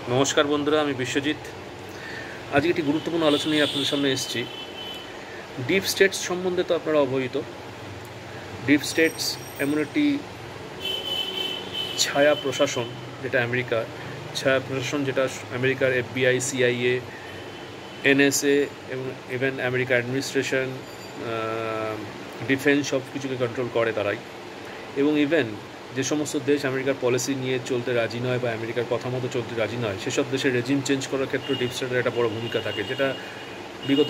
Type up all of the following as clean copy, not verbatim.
নমস্কার বন্ধুরা, আমি বিশ্বজিৎ। আজকে একটি গুরুত্বপূর্ণ আলোচনা নিয়ে আপনাদের সামনে এসেছি। ডিপ স্টেটস সম্বন্ধে তো আপনারা অবহিত। ডিপ স্টেটস এমন একটি ছায়া প্রশাসন, যেটা আমেরিকার ছায়া প্রশাসন, যেটা আমেরিকার FBI, CIA, NSA এবং ইভেন আমেরিকার অ্যাডমিনিস্ট্রেশন, ডিফেন্স সব কিছুকে কন্ট্রোল করে তারাই। এবং ইভেন যে সমস্ত দেশ আমেরিকার পলিসি নিয়ে চলতে রাজি নয় বা আমেরিকার কথা মতো চলতে রাজি নয়, সেসব দেশের রেজিম চেঞ্জ করার ক্ষেত্রে ডিপ স্টেটের একটা বড় ভূমিকা থাকে, যেটা বিগত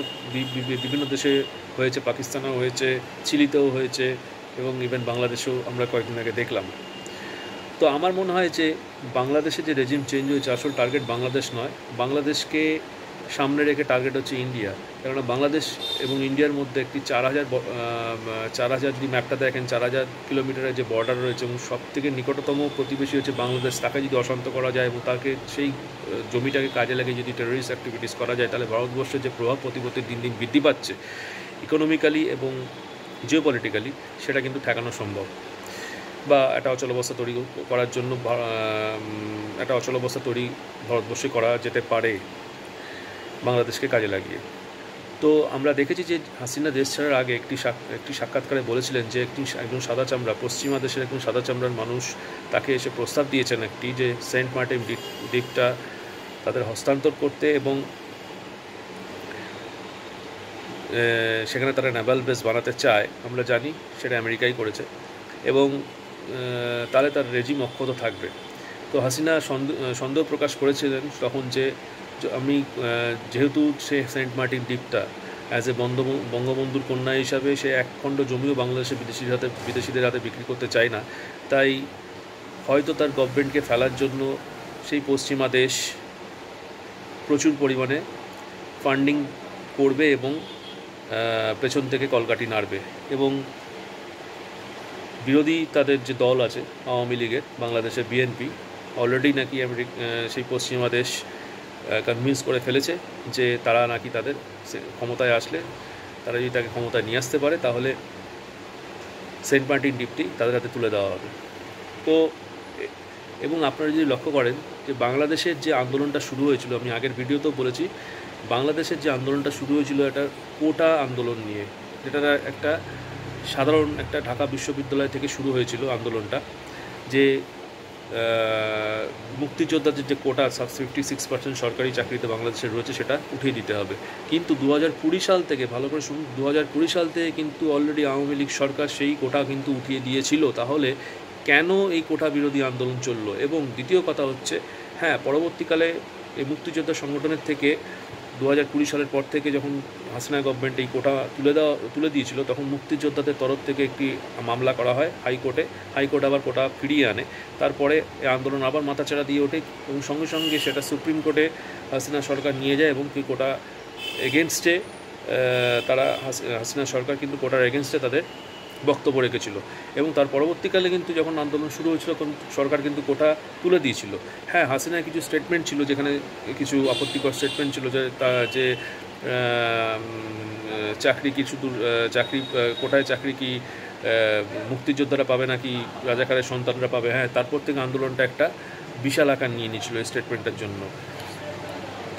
বিভিন্ন দেশে হয়েছে। পাকিস্তানেও হয়েছে, চিলিতেও হয়েছে এবং ইভেন বাংলাদেশেও আমরা কয়েকদিন আগে দেখলাম। তো আমার মনে হয় যে বাংলাদেশে যে রেজিম চেঞ্জ হয়েছে, আসল টার্গেট বাংলাদেশ নয়, বাংলাদেশকে সামনে রেখে টার্গেট হচ্ছে ইন্ডিয়া। কেননা বাংলাদেশ এবং ইন্ডিয়ার মধ্যে একটি 4,000 যদি ম্যাপটা দেখেন, 4,000 কিলোমিটারের যে বর্ডার রয়েছে এবং সবথেকে নিকটতম প্রতিবেশী হচ্ছে বাংলাদেশ। তাকে যদি অশান্ত করা যায় এবং তাকে সেই জমিটাকে কাজে লাগিয়ে যদি টেররিস্ট অ্যাক্টিভিটিস করা যায়, তাহলে ভারতবর্ষের যে প্রভাব প্রতিপত্তি দিন দিন বৃদ্ধি পাচ্ছে ইকোনমিক্যালি এবং জিওপলিটিক্যালি, সেটা কিন্তু ঠেকানো সম্ভব। বা একটা অচলাবস্থা তৈরি করার জন্য একটা অচলাবস্থা তৈরি ভারতবর্ষে করা যেতে পারে বাংলাদেশকে কাজে লাগিয়ে। তো আমরা দেখেছি যে হাসিনা দেশ ছাড়ার আগে একটি সাক্ষাৎকারে বলেছিলেন যে একজন সাদা চামড়া, পশ্চিমা দেশের একজন সাদা চামড়ার মানুষ তাকে এসে প্রস্তাব দিয়েছেন যে সেন্ট মার্টিন দ্বীপটা তাদের হস্তান্তর করতে এবং সেখানে তারা নেভাল বেস বানাতে চায়। আমরা জানি সেটা আমেরিকাই করেছে এবং তাহলে তার রেজিম অক্ষত থাকবে। তো হাসিনা সন্দেহ প্রকাশ করেছিলেন তখন যে আমি যেহেতু সে সেন্ট মার্টিন দ্বীপটা অ্যাজ এ বঙ্গবন্ধুর কন্যা হিসাবে সে এক খণ্ড জমিও বাংলাদেশে বিদেশিদের হাতে বিক্রি করতে চায় না, তাই হয়তো তার গভর্নমেন্টকে ফেলার জন্য সেই পশ্চিমা দেশ প্রচুর পরিমাণে ফান্ডিং করবে এবং পেছন থেকে কলকাঠি নাড়বে। এবং বিরোধী তাদের যে দল আছে আওয়ামী লীগের, বাংলাদেশের BNP, অলরেডি নাকি সেই পশ্চিমা দেশ কনভিন্স করে ফেলেছে যে তারা নাকি তাদের ক্ষমতায় আসলে, তারা যদি তাকে ক্ষমতায় নিয়ে আসতে পারে, তাহলে সেন্ট মার্টিন দ্বীপটি তাদের হাতে তুলে দেওয়া হবে। তো এবং আপনারা যদি লক্ষ্য করেন যে বাংলাদেশের যে আন্দোলনটা শুরু হয়েছিল, আমি আগের ভিডিওতেও বলেছি, বাংলাদেশের যে আন্দোলনটা শুরু হয়েছিল একটা কোটা আন্দোলন নিয়ে, যেটা একটা সাধারণ একটা ঢাকা বিশ্ববিদ্যালয় থেকে শুরু হয়েছিল আন্দোলনটা, যে মুক্তিযোদ্ধাদের যে কোটা 56% সরকারি চাকরিতে বাংলাদেশের রয়েছে সেটা উঠিয়ে দিতে হবে। কিন্তু 2020 সাল থেকে, ভালো করে শুনুন, 2020 সাল থেকে কিন্তু অলরেডি আওয়ামী লীগ সরকার সেই কোটা কিন্তু উঠিয়ে দিয়েছিল। তাহলে কেন এই কোটা বিরোধী আন্দোলন চললো? এবং দ্বিতীয় কথা হচ্ছে, হ্যাঁ, পরবর্তীকালে এই মুক্তিযোদ্ধা সংগঠনের থেকে 2020 সালের পর থেকে যখন হাসিনা গভর্নমেন্ট এই কোটা তুলে দিয়েছিল, তখন মুক্তিযোদ্ধাদের তরফ থেকে একটি মামলা করা হয় হাইকোর্ট আবার কোটা ফিরিয়ে আনে। তারপরে এই আন্দোলন আবার মাথাচাড়া দিয়ে ওঠে এবং সঙ্গে সঙ্গে সেটা সুপ্রিম কোর্টে হাসিনা সরকার নিয়ে যায় এবং কি কোটা এগেনস্টে তারা হাসিনা সরকার কিন্তু কোটার এগেনস্টে তাদের বক্তব্য রেখেছিল। এবং তার পরবর্তীকালে কিন্তু যখন আন্দোলন শুরু হয়েছিল তখন সরকার কিন্তু কোটা তুলে দিয়েছিল। হ্যাঁ, হাসিনার কিছু স্টেটমেন্ট ছিল, যেখানে কিছু আপত্তিকর স্টেটমেন্ট ছিল, যে চাকরি কি শুধু কোটায় চাকরি কি মুক্তিযোদ্ধারা পাবে নাকি রাজাকারের সন্তানরা পাবে। হ্যাঁ, তারপর থেকে আন্দোলনটা একটা বিশাল আকার নিয়ে নিয়েছিল এই স্টেটমেন্টের জন্য।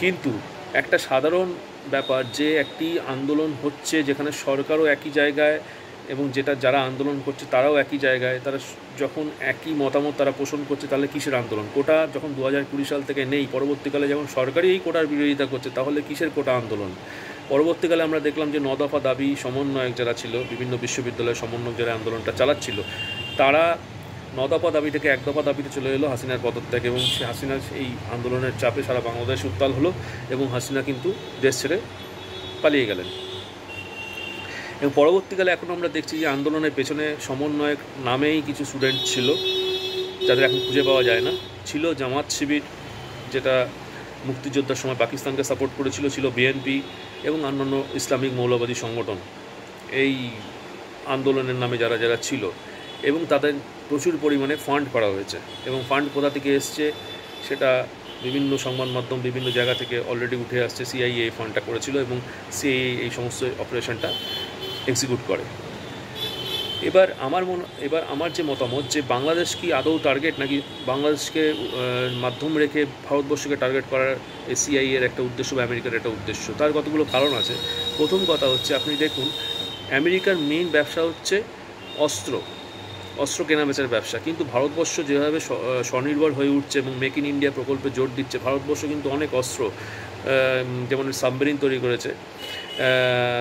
কিন্তু একটা সাধারণ ব্যাপার যে একটি আন্দোলন হচ্ছে যেখানে সরকারও একই জায়গায় এবং যারা আন্দোলন করছে তারাও একই জায়গায়, তারা যখন একই মতামত তারা পোষণ করছে, তাহলে কিসের আন্দোলন? কোটা যখন 2020 সাল থেকে নেই, পরবর্তীকালে যখন সরকারই এই কোটার বিরোধিতা করছে, তাহলে কিসের কোটা আন্দোলন? পরবর্তীকালে আমরা দেখলাম যে 9 দফা দাবি সমন্বয়ক যারা ছিল, বিভিন্ন বিশ্ববিদ্যালয়ের সমন্বয়ক যারা আন্দোলনটা চালাচ্ছিল, তারা 9 দফা দাবি থেকে 1 দফা দাবিতে চলে এলো হাসিনার পদত্যাগ। এবং হাসিনার এই আন্দোলনের চাপে সারা বাংলাদেশ উত্তাল হলো এবং হাসিনা কিন্তু দেশ ছেড়ে পালিয়ে গেলেন। এবং পরবর্তীকালে এখন আমরা দেখছি যে আন্দোলনের পেছনে সমন্বয়ক নামেই কিছু স্টুডেন্ট ছিল, যাদের এখন খুঁজে পাওয়া যায় না। ছিল জামাত শিবির, যেটা মুক্তিযোদ্ধার সময় পাকিস্তানকে সাপোর্ট করেছিল, ছিল BNP এবং অন্যান্য ইসলামিক মৌলবাদী সংগঠন এই আন্দোলনের নামে যারা ছিল। এবং তাদের প্রচুর পরিমাণে ফান্ড করা হয়েছে এবং ফান্ড কোথা থেকে এসছে সেটা বিভিন্ন সংবাদ মাধ্যম বিভিন্ন জায়গা থেকে অলরেডি উঠে আসছে। CIA এই ফান্ডটা করেছিল এবং CIA এই সমস্ত অপারেশনটা এক্সিকিউট করে। এবার আমার যে মতামত, যে বাংলাদেশ কি আদৌ টার্গেট, নাকি বাংলাদেশকে মাধ্যম রেখে ভারতবর্ষকে টার্গেট করার এসিআই এর একটা উদ্দেশ্য বা আমেরিকার একটা উদ্দেশ্য? তার কতগুলো কারণ আছে। প্রথম কথা হচ্ছে, আপনি দেখুন আমেরিকার মেইন ব্যবসা হচ্ছে অস্ত্র কেনাবেচার ব্যবসা, কিন্তু ভারতবর্ষ যেভাবে স্বনির্ভর হয়ে উঠছে এবং মেক ইন ইন্ডিয়া প্রকল্পে জোর দিচ্ছে, ভারতবর্ষ কিন্তু অনেক অস্ত্র, যেমন সাবমেরিন তৈরি করেছে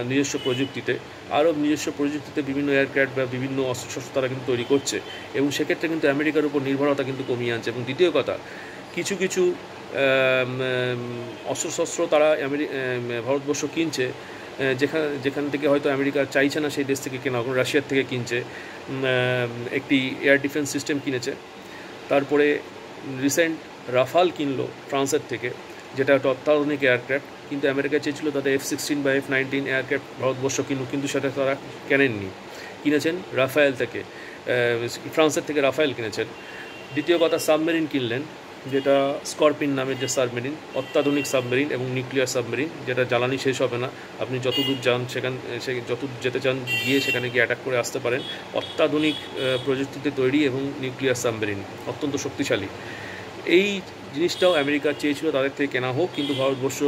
নিজস্ব প্রযুক্তিতে, আরও নিজস্ব প্রযুক্তিতে বিভিন্ন এয়ারক্রাফট বা বিভিন্ন অস্ত্রশস্ত্র তারা কিন্তু তৈরি করছে, এবং সেক্ষেত্রে কিন্তু আমেরিকার উপর নির্ভরতা কিন্তু কমিয়ে আনছে। এবং দ্বিতীয় কথা, কিছু কিছু অস্ত্রশস্ত্র তারা ভারতবর্ষ কিনছে, যেখান থেকে হয়তো আমেরিকা চাইছে না সেই দেশ থেকে কেনা, রাশিয়ার থেকে কিনছে, একটি এয়ার ডিফেন্স সিস্টেম কিনেছে। তারপরে রিসেন্ট রাফাল কিনলো ফ্রান্সের থেকে, যেটা একটা অত্যাধুনিক এয়ারক্রাফট, কিন্তু আমেরিকা চেয়েছিল তাদের F-16 বা F-19 এয়ারক্রাফট ভারতবর্ষ কিন্তু সেটা তারা কেনেননি, কিনেছেন রাফায়েল থেকে, ফ্রান্সের থেকে রাফায়েল কিনেছেন। দ্বিতীয় কথা, সাবমেরিন কিনলেন, যেটা স্করপিন নামের যে সাবমেরিন, অত্যাধুনিক সাবমেরিন এবং নিউক্লিয়ার সাবমেরিন, যেটা জ্বালানি শেষ হবে না, আপনি যত দূর যান যত যেতে চান গিয়ে সেখানে গিয়ে অ্যাটাক করে আসতে পারেন। অত্যাধুনিক প্রযুক্তিতে তৈরি এবং নিউক্লিয়ার সাবমেরিন, অত্যন্ত শক্তিশালী। এই জিনিসটাও আমেরিকা চেয়েছিল তাদের থেকে কেনা হোক, কিন্তু ভারতবর্ষ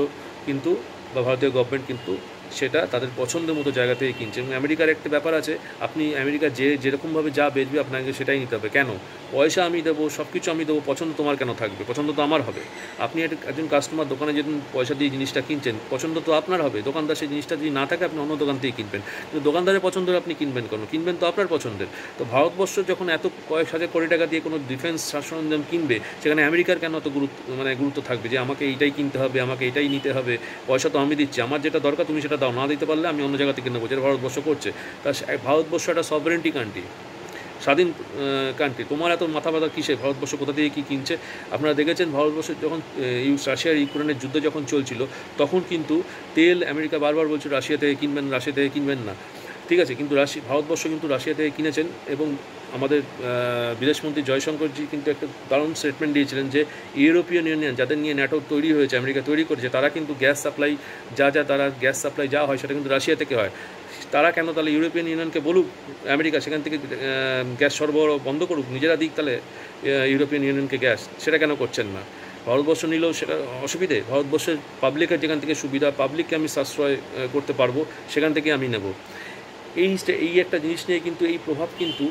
কিন্তু বা ভারতীয় গভর্নমেন্ট কিন্তু সেটা তাদের পছন্দের মতো জায়গা থেকে কিনছে। এবং আমেরিকার একটা ব্যাপার আছে, আপনি আমেরিকা যেরকমভাবে যা বেচবে আপনাকে সেটাই নিতে হবে। কেন? পয়সা আমি দেবো, সব কিছু আমি দেবো, পছন্দ তোমার কেন থাকবে? পছন্দ তো আমার হবে। আপনি একজন কাস্টমার, দোকানে যেদিন পয়সা দিয়ে জিনিসটা কিনছেন, পছন্দ তো আপনার হবে। দোকানদার সেই জিনিসটা যদি না থাকে আপনি অন্য দোকান থেকে কিনবেন, কিন্তু দোকানদারের পছন্দ আপনি কিনবেন কেন? কিনবেন তো আপনার পছন্দের। তো ভারতবর্ষ যখন এত কয়েক হাজার কোটি টাকা দিয়ে কোনো ডিফেন্স সরঞ্জাম কিনবে, সেখানে আমেরিকার কেন অত গুরুত্ব থাকবে যে আমাকে এইটাই কিনতে হবে, আমাকে এইটাই নিতে হবে? পয়সা তো আমি দিচ্ছি, আমার যেটা দরকার তুমি সেটা দাও, না দিতে পারলে আমি অন্য জায়গা থেকে নেবো, যেটা ভারতবর্ষ করছে। তা ভারতবর্ষ একটা সভারেন্টি কান্ট্রি, স্বাধীন কান্ট্রি, তোমার এত মাথা ব্যথা কিসে? ভারতবর্ষ কোথা থেকে কী কিনছে? আপনারা দেখেছেন ভারতবর্ষের যখন রাশিয়ার ইউক্রেনের যুদ্ধ যখন চলছিল, তখন কিন্তু তেল আমেরিকা বারবার বলছিল রাশিয়া থেকে কিনবেন না, ঠিক আছে, কিন্তু ভারতবর্ষ কিন্তু রাশিয়া থেকে কিনেছেন। এবং আমাদের বিদেশমন্ত্রী জয়শঙ্করজি কিন্তু একটা দারুণ স্টেটমেন্ট দিয়েছিলেন যে ইউরোপিয়ান ইউনিয়ন, যাদের নিয়ে ন্যাটো তৈরি হয়েছে, আমেরিকা তৈরি করেছে, তারা কিন্তু গ্যাস সাপ্লাই গ্যাস সাপ্লাই যা হয় সেটা কিন্তু রাশিয়া থেকে হয়। তারা কেন তাহলে ইউরোপিয়ান ইউনিয়নকে বলুক আমেরিকা সেখান থেকে গ্যাস সরবরাহ বন্ধ করুক, নিজেরা দিক তাহলে ইউরোপিয়ান ইউনিয়নকে গ্যাস, সেটা কেন করছেন না? ভারতবর্ষ নিলেও সেটা অসুবিধে, ভারতবর্ষের পাবলিকের যেখান থেকে সুবিধা, পাবলিককে আমি সাশ্রয় করতে পারবো, সেখান থেকে আমি নেব। এই একটা জিনিস নিয়ে কিন্তু এই প্রভাব, কিন্তু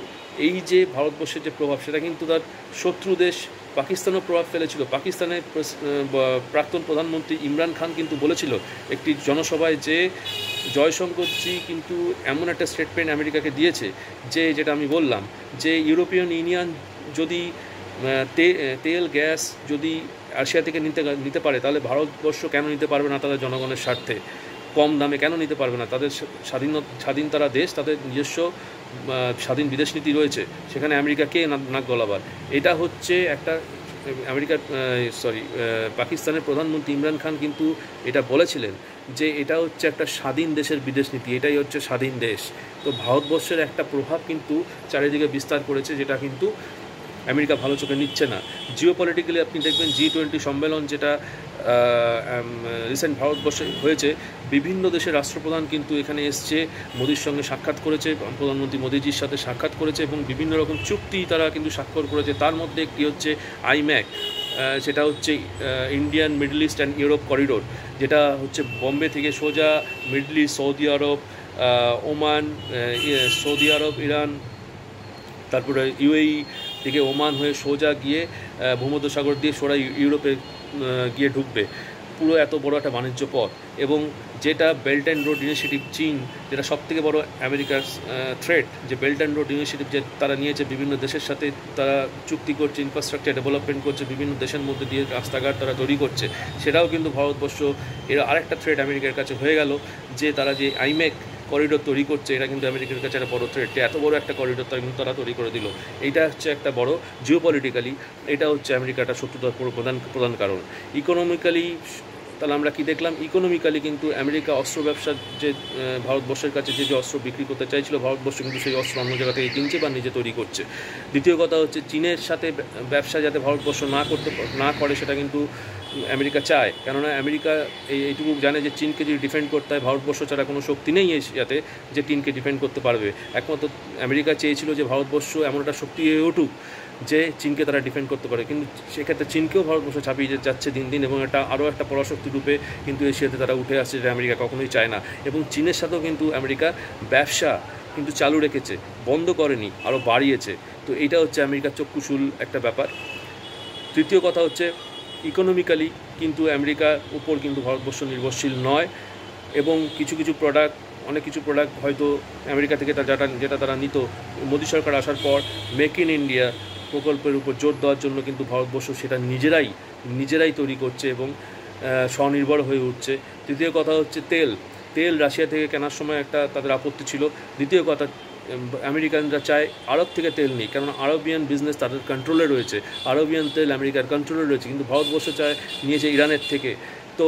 এই যে ভারতবর্ষের যে প্রভাব, সেটা কিন্তু তার শত্রু দেশ পাকিস্তানও প্রভাব ফেলেছিল। পাকিস্তানের প্রাক্তন প্রধানমন্ত্রী ইমরান খান কিন্তু বলেছিল একটি জনসভায় যে জয়শঙ্করজি কিন্তু এমন একটা স্টেটমেন্ট আমেরিকাকে দিয়েছে যেটা আমি বললাম, যে ইউরোপিয়ান ইউনিয়ন যদি তেল গ্যাস যদি রাশিয়া থেকে নিতে পারে, তাহলে ভারতবর্ষ কেন নিতে পারবে না? তাদের জনগণের স্বার্থে কম দামে কেন নিতে পারবে না? তাদের স্বাধীন তারা দেশ, তাদের নিজস্ব স্বাধীন বিদেশ নীতি রয়েছে, সেখানে আমেরিকা কে নাক গলাবার? এটা হচ্ছে একটা পাকিস্তানের প্রধানমন্ত্রী ইমরান খান কিন্তু এটা বলেছিলেন যে এটা হচ্ছে একটা স্বাধীন দেশের বিদেশ নীতি, এটাই হচ্ছে স্বাধীন দেশ। তো ভারতবর্ষের একটা প্রভাব কিন্তু চারিদিকে বিস্তার করেছে, যেটা কিন্তু আমেরিকা ভালো চোখে নিচ্ছে না। জিওপলিটিক্যালি আপনি দেখবেন G20 সম্মেলন যেটা রিসেন্ট ভারতবর্ষে হয়েছে, বিভিন্ন দেশের রাষ্ট্রপ্রধান কিন্তু এখানে এসছে, মোদির সঙ্গে সাক্ষাৎ করেছে, প্রধানমন্ত্রী মোদিজির সাথে সাক্ষাৎ করেছে এবং বিভিন্ন রকম চুক্তি তারা কিন্তু স্বাক্ষর করেছে। তার মধ্যে একটি হচ্ছে আইম্যাক, সেটা হচ্ছে Indian middle east and Europe corridor, যেটা হচ্ছে বম্বে থেকে সোজা মিডল ইস্ট, সৌদি আরব, ওমান, সৌদি আরব, ইরান, তারপরে UAE থেকে ওমান হয়ে সোজা গিয়ে ভূমধ্যসাগর দিয়ে সোজা ইউরোপে গিয়ে ঢুকবে। পুরো এত বড় একটা বাণিজ্য পথ, এবং যেটা বেল্ট অ্যান্ড রোড ইনিশিয়েটিভ, চীন যেটা সবথেকে বড় আমেরিকার থ্রেট, যে বেল্ট অ্যান্ড রোড ইনিশিয়েটিভ যে তারা নিয়েছে, বিভিন্ন দেশের সাথে তারা চুক্তি করছে, ইনফ্রাস্ট্রাকচার ডেভেলপমেন্ট করছে, বিভিন্ন দেশের মধ্যে দিয়ে রাস্তাঘাট তারা তৈরি করছে, সেটাও কিন্তু ভারতবর্ষ এর আরেকটা থ্রেট আমেরিকার কাছে হয়ে গেল, যে তারা যে আইম্যাক করিডোর তৈরি করছে, এটা কিন্তু আমেরিকার কাছে একটা বড় থ্রেট। এত বড় একটা করিডোর তারা তৈরি করে দিল, এইটা হচ্ছে একটা বড় জিওপলিটিক্যালি, এটা হচ্ছে আমেরিকাটা শত্রুতার প্রধান কারণ। ইকোনমিক্যালি তাহলে আমরা কি দেখলাম? ইকোনমিক্যালি কিন্তু আমেরিকা অস্ত্র ব্যবসার যে ভারতবর্ষের কাছে যে অস্ত্র বিক্রি করতে চাইছিল, ভারতবর্ষ কিন্তু সেই অস্ত্র অন্য জায়গা থেকে কিনছে বা নিজে তৈরি করছে। দ্বিতীয় কথা হচ্ছে চীনের সাথে ব্যবসা যাতে ভারতবর্ষ না করে, সেটা কিন্তু আমেরিকা চায়, কেননা আমেরিকা এইটুকু জানে যে চীনকে যদি ডিফেন্ড করতে হয় ভারতবর্ষ ছাড়া কোনো শক্তি নেই এশিয়াতে যে চীনকে ডিফেন্ড করতে পারবে। একমাত্র আমেরিকা চেয়েছিল যে ভারতবর্ষ এমন একটা শক্তি হয়ে উঠুক যে চীনকে তারা ডিফেন্ড করতে পারে, কিন্তু সেক্ষেত্রে চীনকেও ভারতবর্ষ ছাপিয়ে যাচ্ছে দিন দিন, এবং আরও একটা পরাশক্তি রূপে কিন্তু এশিয়াতে তারা উঠে আসছে, যেটা আমেরিকা কখনোই চায় না। এবং চীনের সাথেও কিন্তু আমেরিকা ব্যবসা কিন্তু চালু রেখেছে, বন্ধ করেনি, আরও বাড়িয়েছে। তো এইটা হচ্ছে আমেরিকার চক্ষুশূল একটা ব্যাপার। তৃতীয় কথা হচ্ছে ইকোনমিক্যালি কিন্তু আমেরিকার উপর কিন্তু ভারতবর্ষ নির্ভরশীল নয়, এবং কিছু কিছু প্রোডাক্ট, অনেক কিছু প্রোডাক্ট হয়তো আমেরিকা থেকে যেটা তারা নিত, মোদী সরকার আসার পর মেক ইন ইন্ডিয়া প্রকল্পের উপর জোর দেওয়ার জন্য কিন্তু ভারতবর্ষ সেটা নিজেরাই তৈরি করছে এবং স্বনির্ভর হয়ে উঠছে। তৃতীয় কথা হচ্ছে তেল রাশিয়া থেকে কেনার সময় একটা তাদের আপত্তি ছিল। দ্বিতীয় কথা, আমেরিকানরা চায় আরব থেকে তেল নেই, কেননা আরবিয়ান বিজনেস তাদের কন্ট্রোলে রয়েছে, আরবিয়ান তেল আমেরিকার কন্ট্রোলে রয়েছে, কিন্তু ভারতবর্ষ নিয়েছে ইরানের থেকে। তো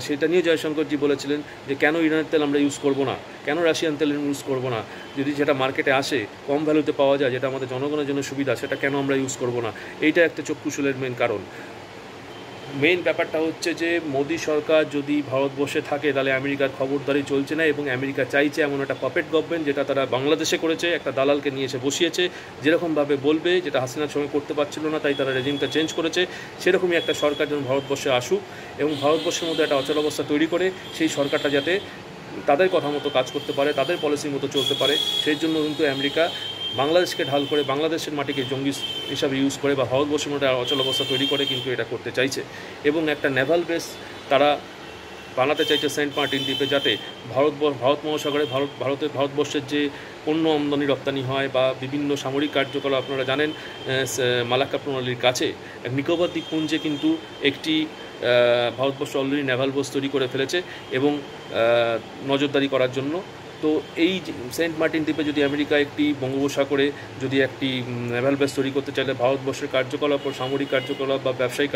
সেটা নিয়ে জয়শঙ্করজি বলেছিলেন যে কেন ইরানের তেল আমরা ইউজ করব না, কেন রাশিয়ান তেল ইউজ করব না, যদি যেটা মার্কেটে আসে কম ভ্যালুতে পাওয়া যায়, যেটা আমাদের জনগণের জন্য সুবিধা, সেটা কেন আমরা ইউজ করব না। এইটা একটা চক্ষুশূলের মেন কারণ। মেইন ব্যাপারটা হচ্ছে যে মোদী সরকার যদি ভারতবর্ষে থাকে তাহলে আমেরিকার খবরদারি চলছে না, এবং আমেরিকা চাইছে এমন একটা পাপেট গভর্নমেন্ট, যেটা তারা বাংলাদেশে করেছে, একটা দালালকে নিয়ে এসে বসিয়েছে, যেরকমভাবে বলবে, যেটা হাসিনার সঙ্গে করতে পারছিল না তাই তারা রেজিমটা চেঞ্জ করেছে, সেরকমই একটা সরকার যেন ভারতবর্ষে আসুক এবং ভারতবর্ষের মধ্যে একটা অচলাবস্থা তৈরি করে সেই সরকারটা যাতে তাদের কথা মতো কাজ করতে পারে, তাদের পলিসির মতো চলতে পারে। সেই জন্য কিন্তু আমেরিকা বাংলাদেশকে ঢাল করে, বাংলাদেশের মাটিকে জঙ্গি হিসাবে ইউজ করে বা ভারতবর্ষের মধ্যে অচলাবস্থা তৈরি করে কিন্তু এটা করতে চাইছে। এবং একটা নেভাল বেস তারা বানাতে চাইছে সেন্ট মার্টিন দ্বীপে, যাতে ভারত মহাসাগরে ভারতবর্ষের যে পণ্য আমদানি রপ্তানি হয় বা বিভিন্ন সামরিক কার্যকলাপ, আপনারা জানেন মালাক্কা প্রণালীর কাছে নিকোবর দ্বীপপুঞ্জে কিন্তু একটি ভারতবর্ষ অলরেডি নেভাল বেস তৈরি করে ফেলেছে এবং নজরদারি করার জন্য। তো এই সেন্ট মার্টিন দ্বীপে যদি আমেরিকা একটি বঙ্গোপসাগরে যদি একটি নেভাল বেস তৈরি করতে চাইলে ভারতবর্ষের কার্যকলাপ, সামরিক কার্যকলাপ বা ব্যবসায়িক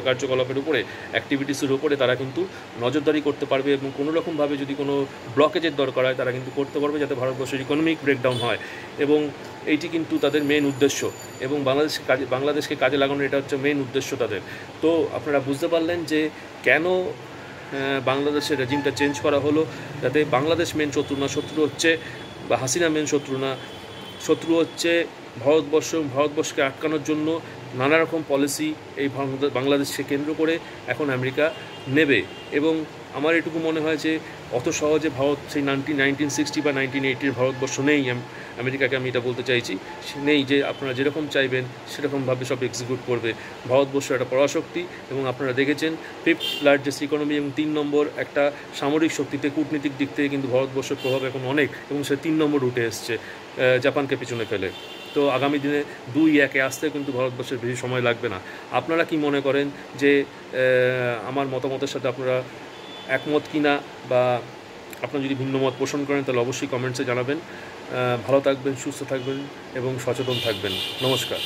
কার্যকলাপের উপরে, অ্যাক্টিভিটিসের উপরে তারা কিন্তু নজরদারি করতে পারবে, এবং কোনোরকমভাবে যদি কোনো ব্লকেজের দরকার হয় তারা কিন্তু করতে পারবে, যাতে ভারতবর্ষের ইকোনমিক ব্রেকডাউন হয়। এবং এইটি কিন্তু তাদের মেন উদ্দেশ্য, এবং বাংলাদেশকে কাজে লাগানোর এটা হচ্ছে মেন উদ্দেশ্য তাদের। তো আপনারা বুঝতে পারলেন যে কেন বাংলাদেশের রেজিমটা চেঞ্জ করা হলো, যাতে বাংলাদেশ মেন শত্রু না, শত্রু হচ্ছে বা হাসিনা মেন শত্রু না, শত্রু হচ্ছে ভারতবর্ষকে আটকানোর জন্য নানা রকম পলিসি এই বাংলাদেশকে কেন্দ্র করে এখন আমেরিকা নেবে। এবং আমার এটুকু মনে হয় যে অত সহজে ভারত সেই 1960 বা 1980 ভারতবর্ষ নেই। আমেরিকাকে আমি এটা বলতে চাইছি নেই, যে আপনারা যেরকম চাইবেন সেরকমভাবে সব এক্সিকিউট করবে। ভারতবর্ষ একটা পরাশক্তি, এবং আপনারা দেখেছেন 5th লার্জেস্ট ইকোনমি এবং 3 নম্বর একটা সামরিক শক্তিতে, কূটনীতিক দিক থেকে কিন্তু ভারতবর্ষের প্রভাব এখন অনেক, এবং সে 3 নম্বর উঠে এসছে জাপানকে পিছনে ফেলে। তো আগামী দিনে 2-1-এ আসতে কিন্তু ভারতবর্ষের বেশি সময় লাগবে না। আপনারা কি মনে করেন যে আমার মতামতের সাথে আপনারা একমত কিনা, বা আপনারা যদি ভিন্ন মত পোষণ করেন তাহলে অবশ্যই কমেন্টসে জানাবেন। ভালো থাকবেন, সুস্থ থাকবেন এবং সচেতন থাকবেন। নমস্কার।